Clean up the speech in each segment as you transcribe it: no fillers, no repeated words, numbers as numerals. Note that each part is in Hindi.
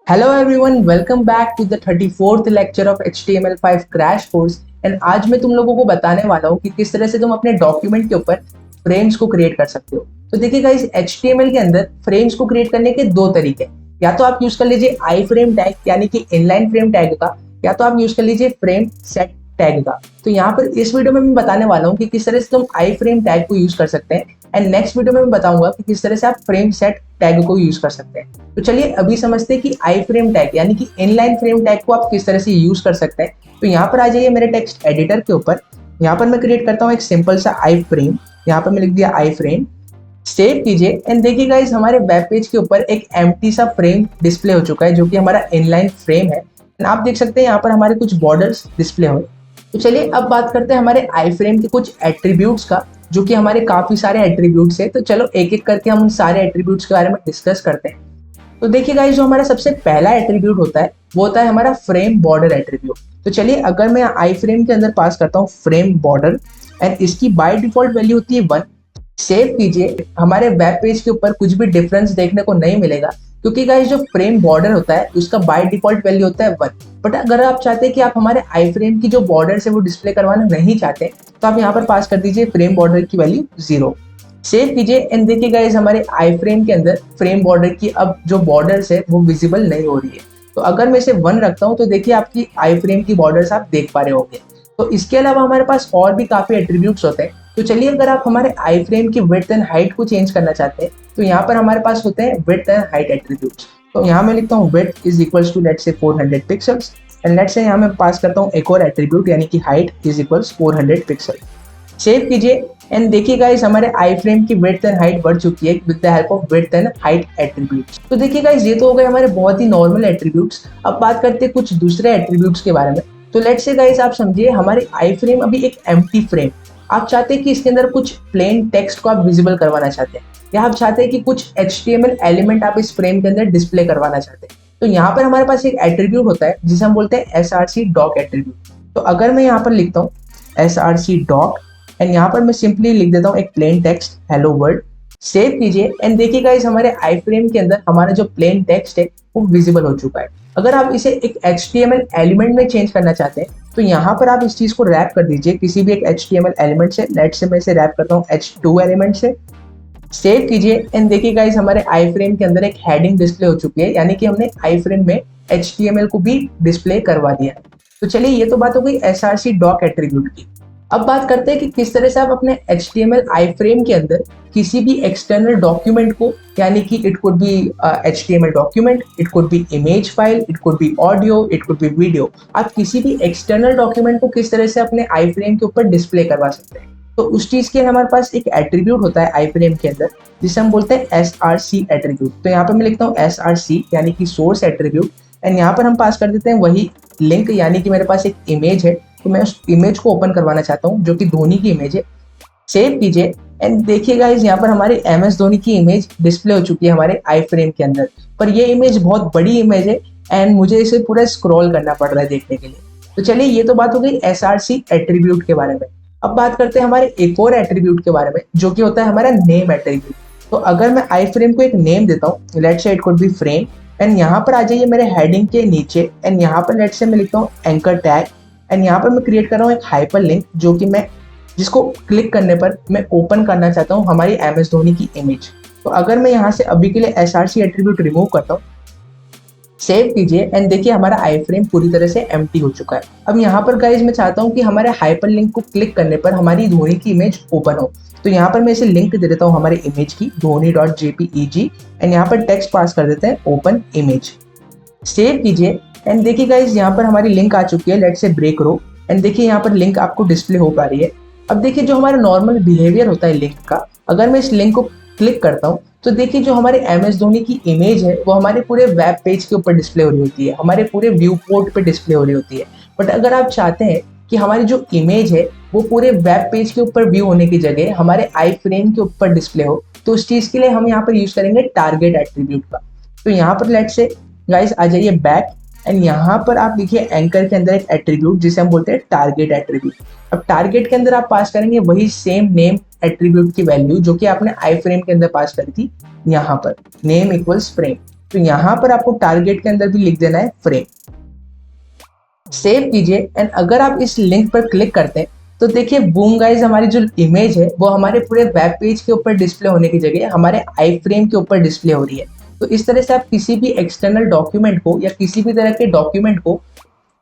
Hello everyone, welcome back to the 34th lecture of HTML5 crash course. And आज मैं तुम लोगों को बताने वाला हूँ कि किस तरह से तुम अपने डॉक्यूमेंट के ऊपर फ्रेम्स को क्रिएट कर सकते हो। तो देखिए गाइस, HTML के अंदर फ्रेम्स को क्रिएट करने के दो तरीके हैं। या तो आप यूज कर लीजिए आई फ्रेम टैग यानी कि इनलाइन फ्रेम टैग का, या तो आप यूज कर लीजिए फ्रेम सेट टैग का। तो यहाँ पर इस वीडियो में मैं बताने वाला हूँ कि किस तरह से तुम आई फ्रेम टैग को यूज कर सकते हैं, एंड नेक्स्ट वीडियो में मैं बताऊंगा कि किस तरह से आप फ्रेम सेट टैग को यूज कर सकते हैं। तो चलिए अभी समझते हैं कि आई फ्रेम टैग यानी कि इनलाइन फ्रेम टैग को आप किस तरह से यूज कर सकते हैं। तो यहाँ पर आ जाइए मेरे टेक्स्ट एडिटर के ऊपर। यहाँ पर मैं क्रिएट करता हूँ एक सिंपल सा आई फ्रेम। यहाँ पर मैं लिख दिया आई फ्रेम, सेव कीजिए एंड देखिए गाइस, हमारे वेब पेज के ऊपर एक एम्प्टी सा फ्रेम डिस्प्ले हो चुका है जो कि हमारा इनलाइन फ्रेम है। आप देख सकते हैं यहाँ पर हमारे कुछ बॉर्डर्स डिस्प्ले हो। तो चलिए अब बात करते हैं हमारे आई फ्रेम के कुछ एट्रीब्यूट्स का, जो कि हमारे काफी सारे एट्रीब्यूट्स है। तो चलो एक एक करके हम उन सारे एट्रीब्यूट्स के बारे में डिस्कस करते हैं। तो देखिए गाइस, जो हमारा सबसे पहला एट्रीब्यूट होता है वो होता है हमारा फ्रेम बॉर्डर एट्रीब्यूट। तो चलिए अगर मैं आई फ्रेम के अंदर पास करता हूँ फ्रेम बॉर्डर एंड इसकी बाय डिफॉल्ट वैल्यू होती है 1। सेव कीजिए, हमारे वेब पेज के ऊपर कुछ भी डिफरेंस देखने को नहीं मिलेगा, क्योंकि गाइस जो फ्रेम बॉर्डर होता है उसका बाय डिफॉल्ट वैल्यू होता है 1। बट अगर आप चाहते हैं कि आप हमारे आई फ्रेम की जो बॉर्डर है वो डिस्प्ले करवाना नहीं चाहते, तो आप यहाँ पर पास कर दीजिए फ्रेम बॉर्डर की वैल्यू 0। सेव कीजिए एंड देखिए गाइस, हमारे आई फ्रेम के अंदर फ्रेम बॉर्डर की अब जो बॉर्डर्स है वो विजिबल नहीं हो रही है। तो अगर मैं इसे 1 रखता हूँ तो देखिए आपकी आई फ्रेम की बॉर्डर्स आप देख पा रहे होंगे। तो इसके अलावा हमारे पास और भी काफी एट्रीब्यूट्स होते हैं। तो चलिए अगर आप हमारे आई फ्रेम की विड्थ एंड हाइट को चेंज करना चाहते हैं, तो यहाँ पर हमारे पास होते हैं विड्थ एंड हाइट एट्रीब्यूट्स। तो यहाँ मैं लिखता हूँ width is equals to let's say 400 pixels, and let's say यहाँ मैं पास करता हूँ एक और एट्रीब्यूट यानी कि height is equals 400 pixel. Save कीजिए एंड देखिए गाइस, हमारे आई फ्रेम की विड्थ एंड हाइट बढ़ चुकी है with the help of width and height attributes. तो देखिए गाइस, ये तो हो गए हमारे बहुत ही नॉर्मल एट्रीब्यूट्स। अब बात करते हैं कुछ दूसरे एट्रीब्यूट्स के बारे में। तो लेट्स से गाइस, आप समझिए हमारी आई फ्रेम अभी एक एम्प्टी फ्रेम। आप चाहते हैं कि इसके अंदर कुछ प्लेन टेक्स्ट को आप विजिबल करवाना चाहते हैं, या आप चाहते हैं कि कुछ HTML एलिमेंट आप इस फ्रेम के अंदर डिस्प्ले करवाना चाहते हैं। तो यहाँ पर हमारे पास एक एट्रीब्यूट होता है जिसे हम बोलते हैं SRC डॉक एट्रीब्यूट। तो अगर मैं यहाँ पर लिखता हूँ SRC डॉक एंड यहाँ पर मैं सिंपली लिख देता हूँ एक plain text hello world. Save कीजिए एंड देखिए गाइस, हमारे आई फ्रेम के अंदर हमारा जो प्लेन टेक्स्ट है वो विजिबल हो चुका है। अगर आप इसे एक HTML एलिमेंट में चेंज करना चाहते हैं, तो यहाँ पर आप इस चीज को रैप कर दीजिए किसी भी एक HTML एलिमेंट से। लेट से मैं इसे रैप करता हूँ H2 एलिमेंट से। सेव कीजिए एंड देखिए गाइस, हमारे आई फ्रेम के अंदर एक हेडिंग डिस्प्ले हो चुकी है, यानी कि हमने आई फ्रेम में HTML को भी डिस्प्ले करवा दिया है। तो चलिए ये तो बात हो गई SRC डॉक एट्रीब्यूट की। अब बात करते हैं कि किस तरह से आप अपने HTML आई फ्रेम के अंदर किसी भी एक्सटर्नल डॉक्यूमेंट को, यानी कि it could be HTML document, it could be image file, it could be audio, it could be video, आप किसी भी एक्सटर्नल डॉक्यूमेंट को किस तरह से अपने आई फ्रेम के ऊपर डिस्प्ले करवा सकते हैं। तो उस चीज के लिए हमारे पास एक एट्रीब्यूट होता है आई फ्रेम के अंदर जिसे हम बोलते हैं SRC एट्रीब्यूट। तो यहाँ पर मैं लिखता हूँ SRC यानी कि सोर्स एट्रीब्यूट, एंड यहाँ पर हम पास कर देते हैं वही लिंक, यानी कि मेरे पास एक इमेज है तो मैं उस इमेज को ओपन करवाना चाहता हूँ जो कि धोनी की इमेज है। सेव कीजिए एंड देखिए गाइस, यहाँ पर हमारे MS धोनी की इमेज डिस्प्ले हो चुकी है हमारे आई फ्रेम के अंदर। पर ये इमेज बहुत बड़ी इमेज है एंड मुझे इसे पूरा स्क्रॉल करना पड़ रहा है देखने के लिए। तो चलिए ये तो बात हो गई SRC एट्रीब्यूट के बारे में। अब बात करते हैं हमारे एक और एट्रीब्यूट के बारे में जो कि होता है हमारा नेम एट्रीब्यूट। तो अगर मैं आई फ्रेम को एक नेम देता हूँ, let's say it could be frame, and यहाँ पर आ जाइए मेरे हेडिंग के नीचे एंड यहाँ पर लेट्स से मैं लिखता हूँ एंकर टैग, एंड यहाँ पर मैं क्रिएट कर रहा हूँ एक हाइपर लिंक जो कि मैं जिसको क्लिक करने पर मैं ओपन करना चाहता हूँ हमारी MS धोनी की इमेज। तो अगर मैं यहाँ से अभी के लिए SRC एट्रीब्यूट रिमूव करता हूँ, सेव कीजिए एंड देखिए हमारा आई फ्रेम पूरी तरह से एम्प्टी हो चुका है। अब यहाँ पर गाइज मैं चाहता हूँ कि हमारे हाइपर लिंक को क्लिक करने पर हमारी धोनी की इमेज ओपन हो। तो यहाँ पर मैं इसे लिंक दे देता हूँ हमारे इमेज की dhoni.jpeg, एंड यहाँ पर टेक्स्ट पास कर देते हैं ओपन इमेज। सेव कीजिए एंड देखिए गाइज, यहाँ पर हमारी लिंक आ चुकी है let's say break row, and देखिए यहाँ पर लिंक आपको डिस्प्ले हो पा रही है। अब देखिए जो हमारा नॉर्मल बिहेवियर होता है लिंक का, अगर मैं इस लिंक को क्लिक करता हूँ तो देखिए जो हमारे MS धोनी की इमेज है वो हमारे पूरे वेब पेज के ऊपर डिस्प्ले हो रही होती है, हमारे पूरे व्यू पोर्ट पे डिस्प्ले हो रही होती है। बट अगर आप चाहते हैं कि हमारी जो इमेज है वो पूरे वेब पेज के ऊपर व्यू होने की जगह हमारे आई फ्रेम के ऊपर डिस्प्ले हो, तो उस चीज के लिए हम यहाँ पर यूज करेंगे टारगेट एट्रीब्यूट का। तो यहाँ पर लेट्स से गाइस आ जाइए बैक, एंड यहाँ पर आप लिखिए एंकर के अंदर एक एट्रीब्यूट जिसे हम बोलते हैं टारगेट एट्रीब्यूट। अब टारगेट के अंदर आप पास करेंगे वही सेम नेम एट्रीब्यूट की वैल्यू जो कि आपने आई फ्रेम के अंदर पास करी थी, यहाँ पर नेम इक्वल्स फ्रेम। तो यहाँ पर आपको टारगेट के अंदर भी लिख देना है फ्रेम। सेव कीजिए एंड अगर आप इस लिंक पर क्लिक करते हैं तो देखिए बूम गाइस, हमारी जो इमेज है वो हमारे पूरे वेब पेज के ऊपर डिस्प्ले होने की जगह हमारे आई फ्रेम के ऊपर डिस्प्ले हो रही है। तो इस तरह से आप किसी भी एक्सटर्नल डॉक्यूमेंट को या किसी भी तरह के डॉक्यूमेंट को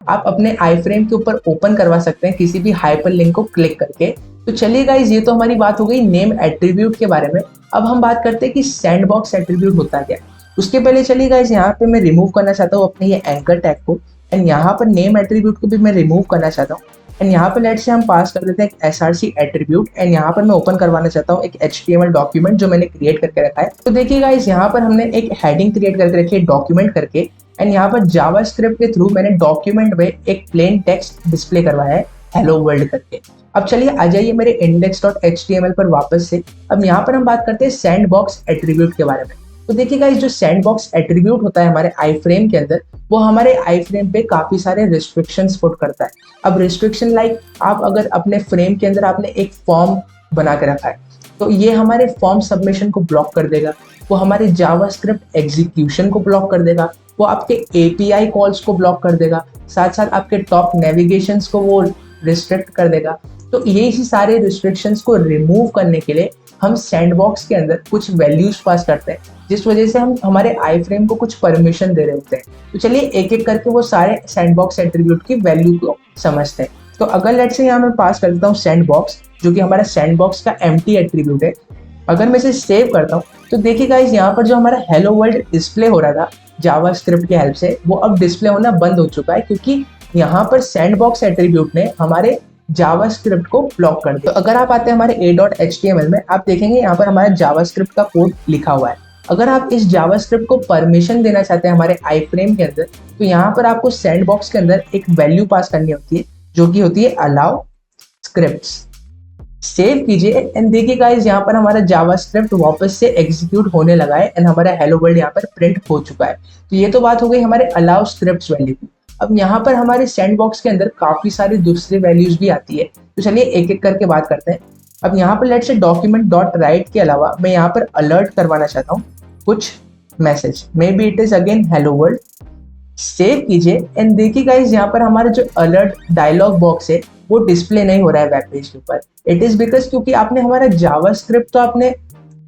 आप अपने आई फ्रेम के ऊपर ओपन करवा सकते हैं किसी भी हाइपर लिंक को क्लिक करके। तो चलिए गाइस, ये तो हमारी बात हो गई नेम एट्रीब्यूट के बारे में। अब हम बात करते हैं कि सैंडबॉक्स एट्रीब्यूट होता क्या है। उसके पहले चलिए गाइस, यहाँ पे मैं रिमूव करना चाहता हूँ अपने ये एंकर टैग को एंड यहाँ पर नेम एट्रीब्यूट को भी मैं रिमूव करना चाहता हूँ। एंड यहाँ पर लेट से हम पास कर देते हैं एक src एट्रीब्यूट एंड यहाँ पर मैं ओपन करवाना चाहता हूँ एक HTML डॉक्यूमेंट जो मैंने क्रिएट करके रखा है। तो देखिए गाइस, यहाँ पर हमने एक हेडिंग क्रिएट करके रखी है डॉक्यूमेंट करके एंड यहाँ पर जावास्क्रिप्ट के थ्रू मैंने डॉक्यूमेंट में एक प्लेन टेक्स्ट डिस्प्ले करवाया है हेलो वर्ल्ड करके। अब चलिए आ जाइए मेरे index.html पर वापस से। अब यहाँ पर हम बात करते हैं सैंडबॉक्स एट्रीब्यूट के बारे में। तो देखिए गाइस, जो सैंडबॉक्स एट्रीब्यूट होता है हमारे आई फ्रेम के अंदर, वो हमारे आई फ्रेम पे काफी सारे रिस्ट्रिक्शंस पुट करता है। अब रिस्ट्रिक्शन लाइक आप अगर अपने फ्रेम के अंदर आपने एक फॉर्म बना के रखा है तो ये हमारे फॉर्म सबमिशन को ब्लॉक कर देगा, वो हमारे जावास्क्रिप्ट एग्जीक्यूशन को ब्लॉक कर देगा, वो आपके एपीआई कॉल्स को ब्लॉक कर देगा, साथ साथ आपके टॉप नेविगेशंस को वो रिस्ट्रिक्ट कर देगा। तो यही सारे रिस्ट्रिक्शंस को रिमूव करने के लिए हम सैंडबॉक्स के अंदर कुछ वैल्यूज पास करते हैं, जिस वजह से हम हमारे आई फ्रेम को कुछ परमिशन दे रहे होते हैं। तो चलिए एक एक करके वो सारे सैंडबॉक्स एट्रीब्यूट की वैल्यू को समझते हैं। तो अगर लेट से यहाँ मैं पास कर देता हूँ सैंडबॉक्स, जो कि हमारा सैंडबॉक्स का एम्प्टी एट्रीब्यूट है। अगर मैं इसे सेव करता हूँ तो देखिए गाइस, यहाँ पर जो हमारा हेलो वर्ल्ड डिस्प्ले हो रहा था जावास्क्रिप्ट की हेल्प से, वो अब डिस्प्ले होना बंद हो चुका है क्योंकि यहाँ पर सैंडबॉक्स एट्रीब्यूट ने हमारे जावास्क्रिप्ट को ब्लॉक कर दिया। तो अगर आप आते हैं हमारे a.html में, आप देखेंगे यहाँ पर हमारा जावास्क्रिप्ट का कोड लिखा हुआ है। अगर आप इस जावास्क्रिप्ट को परमिशन देना चाहते हैं हमारे आई फ्रेम के अंदर, तो यहाँ पर आपको सैंडबॉक्स के अंदर एक वैल्यू पास करनी होती है जो कि होती है अलाउ स्क्रिप्ट्स। सेव कीजिए एंड देखिए गाइस, यहाँ पर हमारा जावास्क्रिप्ट वापस से एग्जीक्यूट होने लगा है एंड हमारा हेलो वर्ल्ड यहाँ पर प्रिंट हो चुका है। तो ये तो बात हो गई हमारे अलाउ स्क्रिप्ट्स वैल्यू की। अब यहाँ पर हमारे सैंडबॉक्स के अंदर काफी सारी दूसरी वैल्यूज भी आती है, तो चलिए एक एक करके बात करते हैं। अब यहाँ पर लेट से डॉक्यूमेंट डॉट राइट के अलावा मैं यहाँ पर अलर्ट करवाना चाहता हूँ कुछ message, may be it is again hello world. Save कीजिए एंड देखिए गाइस, यहाँ पर हमारा जो अलर्ट डायलॉग बॉक्स है वो डिस्प्ले नहीं हो रहा है वेब पेज के ऊपर। इट इज बिकॉज क्योंकि आपने हमारा जावास्क्रिप्ट तो आपने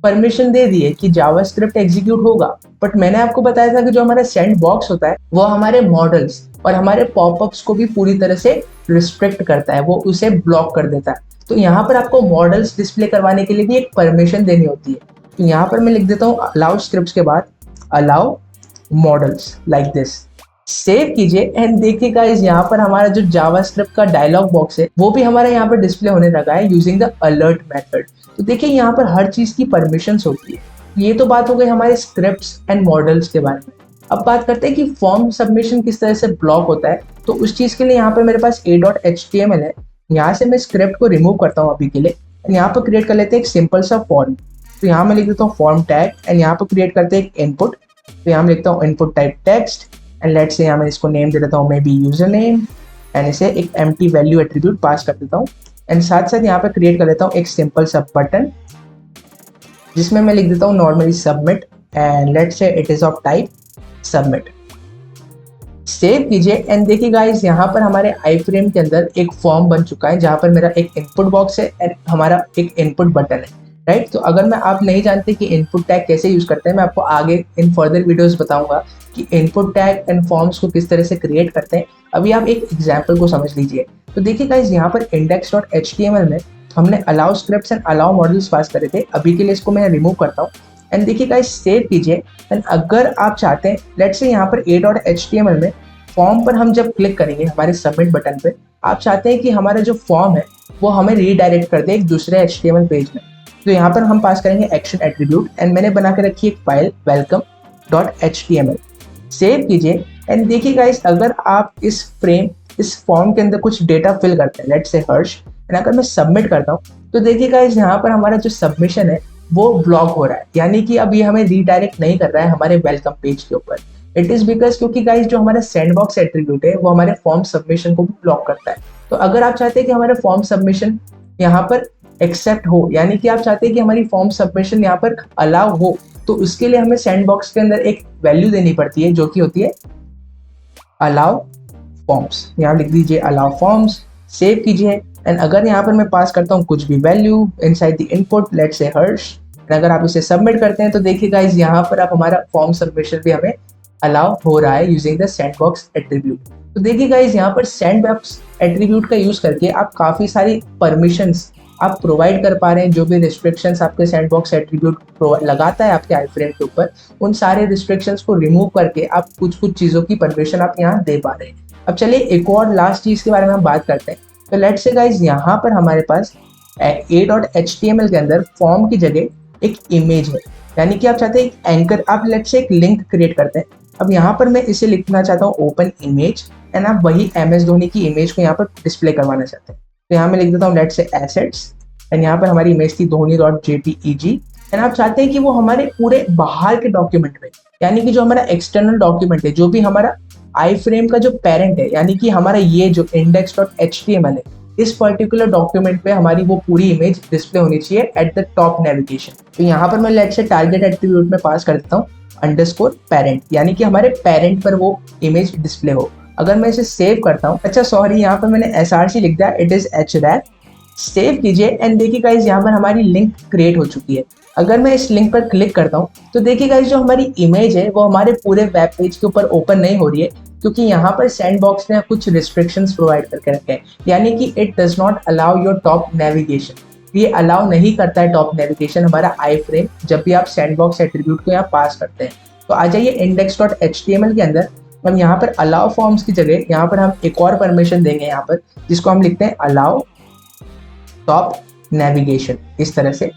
परमिशन दे दी है कि जावास्क्रिप्ट एग्जीक्यूट होगा, बट मैंने आपको बताया था कि जो हमारा सैंडबॉक्स होता है वो हमारे मॉडल्स और हमारे पॉपअप्स को भी पूरी तरह से रिस्ट्रिक्ट करता है, वो उसे ब्लॉक कर देता है। तो यहाँ पर आपको मॉडल्स डिस्प्ले करवाने के लिए भी एक परमिशन देनी होती है। तो यहाँ पर मैं लिख देता हूँ अलाउ स्क्रिप्ट्स के बाद allow models like this. Save कीजिए एंड देखिए गाइस, यहाँ पर हमारा जो जावास्क्रिप्ट का डायलॉग बॉक्स है वो भी हमारा यहाँ पर डिस्प्ले होने लगा है यूजिंग द अलर्ट मेथड। तो देखिए यहाँ पर हर चीज की परमिशंस होती है। ये तो बात हो गई हमारे स्क्रिप्ट्स एंड मॉडल्स के बारे में। अब बात करते हैं कि फॉर्म सबमिशन किस तरह से ब्लॉक होता है। तो उस चीज के लिए यहाँ पर मेरे पास a.html है, यहाँ से मैं स्क्रिप्ट को रिमूव करता हूँ अभी के लिए। यहाँ पर क्रिएट कर लेते हैं एक सिंपल सा फॉर्म। तो यहाँ मैं लिख देता हूँ फॉर्म टैग एंड यहाँ पर क्रिएट करते हैं एक इनपुट। तो यहाँ मैं लिखता हूँ input type text and let's say यहाँ मैं इसको नेम दे देता हूँ may be user name and इसे एक एम्प्टी वैल्यू एट्रीब्यूट पास कर देता हूँ। एंड साथ साथ यहाँ पे क्रिएट कर लेता हूँ एक सिंपल सा बटन जिसमें मैं लिख देता हूँ normally submit and let's say it is of type submit. Save कीजिए एंड देखिए गाइस, यहाँ पर हमारे आई फ्रेम के अंदर एक फॉर्म बन चुका है जहाँ पर मेरा एक इनपुट बॉक्स है एंड हमारा एक इनपुट बटन है, राइट। तो अगर मैं आप नहीं जानते कि इनपुट टैग कैसे यूज करते हैं, मैं आपको आगे इन फर्दर वीडियोस बताऊंगा कि इनपुट टैग एंड फॉर्म्स को किस तरह से क्रिएट करते हैं। अभी आप एक एग्जांपल को समझ लीजिए। तो देखिए गाइस, यहाँ पर index.html में हमने allow scripts and allow modals pass करे थे। अभी के लिए इसको मैं रिमूव करता हूँ एंड देखिए गाइस, सेव कीजिए एंड अगर आप चाहते हैं लेट्स से यहाँ पर a.html में फॉर्म पर हम जब क्लिक करेंगे हमारे सबमिट बटन पे, आप चाहते हैं कि हमारा जो फॉर्म है वो हमें रीडायरेक्ट कर दे एक दूसरे HTML पेज में। तो यहाँ पर हम पास करेंगे एक्शन एट्रीब्यूट एंड मैंने बना के रखी एक फाइल welcome.html। सेव कीजिए एंड देखिए गाइस, अगर आप इस फॉर्म के अंदर कुछ डेटा फिल करते हैं लेट्स से हर्ष एंड अगर मैं सबमिट करता हूँ तो देखिए गाइस, यहाँ पर हमारा जो सबमिशन है वो ब्लॉक हो रहा है, यानी कि अब ये हमें रीडायरेक्ट नहीं कर रहा है हमारे वेलकम पेज के ऊपर। इट इज बिकॉज क्योंकि गाइस जो हमारा सैंडबॉक्स एट्रीब्यूट है वो हमारे फॉर्म सबमिशन को भी ब्लॉक करता है। तो अगर आप चाहते हैं कि हमारे फॉर्म सबमिशन यहाँ पर एक्सेप्ट हो, यानी कि आप चाहते हैं कि हमारी फॉर्म सबमिशन यहाँ पर अलाउ हो, तो उसके लिए हमें सैंडबॉक्स के अंदर एक वैल्यू देनी पड़ती है जो कि होती है अलाउ फॉर्म्स। यहाँ लिख दीजिए अलाउ फॉर्म्स, सेव कीजिए एंड अगर यहाँ पर मैं पास करता हूँ कुछ भी value inside the input, let's say Harsh, अगर आप इसे सबमिट करते हैं तो देखिए गाइस यहाँ पर आप हमारा फॉर्म सबमिशन भी हमें अलाउ हो रहा है यूजिंग द सैंडबॉक्स एट्रीब्यूट। तो देखिए गाइस यहाँ पर सैंडबॉक्स एट्रीब्यूट का यूज करके आप काफी सारी परमिशंस आप प्रोवाइड कर पा रहे हैं। जो भी रिस्ट्रिक्शंस आपके सैंडबॉक्स एट्रीब्यूट लगाता है आपके आईफ्रेम के ऊपर, उन सारे रिस्ट्रिक्शंस को रिमूव करके आप कुछ कुछ चीजों की परमिशन आप यहाँ दे पा रहे हैं। अब चलिए एक और लास्ट चीज के बारे में हम बात करते हैं। तो लेट्स से गाइस यहाँ पर हमारे पास a.html के अंदर फॉर्म की जगह एक इमेज है, यानी कि आप चाहते हैं एक एंकर, आप लेट्स से एक लिंक क्रिएट करते हैं। अब यहाँ पर मैं इसे लिखना चाहता हूँ ओपन इमेज एंड आप वही MS धोनी की इमेज को यहाँ पर डिस्प्ले करवाना चाहते हैं। तो यहाँ मैं लिख देता हूँ लेट्स से एसेट्स एंड यहाँ पर हमारी इमेज थी dhoni.jpeg एंड आप चाहते हैं कि वो हमारे पूरे बाहर के डॉक्यूमेंट में, यानी कि जो हमारा एक्सटर्नल डॉक्यूमेंट है, जो भी हमारा आई फ्रेम का जो पेरेंट है, यानी कि हमारा ये जो index.html है, इस पर्टिकुलर डॉक्यूमेंट पे हमारी वो पूरी इमेज डिस्प्ले होनी चाहिए एट द टॉप नेविगेशन। तो यहाँ पर मैं लेट्स से टारगेट एट्रीब्यूट में पास कर देता हूँ _parent, यानी कि हमारे पेरेंट पर वो इमेज डिस्प्ले हो। अगर मैं इसे सेव करता हूँ, अच्छा सॉरी यहाँ पर मैंने src लिख दिया, इट इज href, सेव कीजिए एंड देखिए गाइस यहाँ पर हमारी लिंक क्रिएट हो चुकी है। अगर मैं इस लिंक पर क्लिक करता हूँ तो देखिए गाइस जो हमारी इमेज है वो हमारे पूरे वेब पेज के ऊपर ओपन नहीं हो रही है, क्योंकि यहाँ पर सैंडबॉक्स ने कुछ रिस्ट्रिक्शंस प्रोवाइड करके रखे हैं, यानी कि it does not allow your top navigation. ये अलाउ नहीं करता है टॉप नेविगेशन हमारा आई फ्रेम जब भी आप सैंडबॉक्स एट्रीब्यूट को यहाँ पास करते हैं। तो आ जाइए index.html के अंदर, हम यहाँ पर अलाउ फॉर्म्स की जगह यहाँ पर हम एक और परमिशन देंगे यहाँ पर, जिसको हम लिखते हैं अलाउ टॉप नेविगेशन। इस तरह से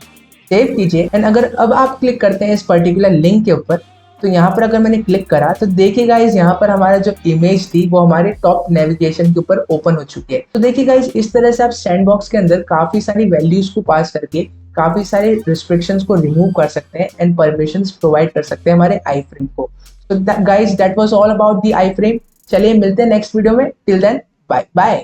सेव कीजिए एंड अगर अब आप क्लिक करते हैं इस पर्टिकुलर लिंक के ऊपर, तो यहाँ पर अगर मैंने क्लिक करा तो देखिए गाइस यहाँ पर हमारा जो इमेज थी वो हमारे टॉप नेविगेशन के ऊपर ओपन हो चुकी है। तो देखिए गाइस इस तरह से आप सैंडबॉक्स के अंदर काफी सारी वैल्यूज को पास करके काफी सारे रिस्ट्रिक्शंस को रिमूव कर सकते हैं एंड परमिशंस प्रोवाइड कर सकते हैं हमारे आई फ्रेम को। तो guys that was all about the I frame. चलिए मिलते हैं नेक्स्ट वीडियो में, टिल देन बाय बाय।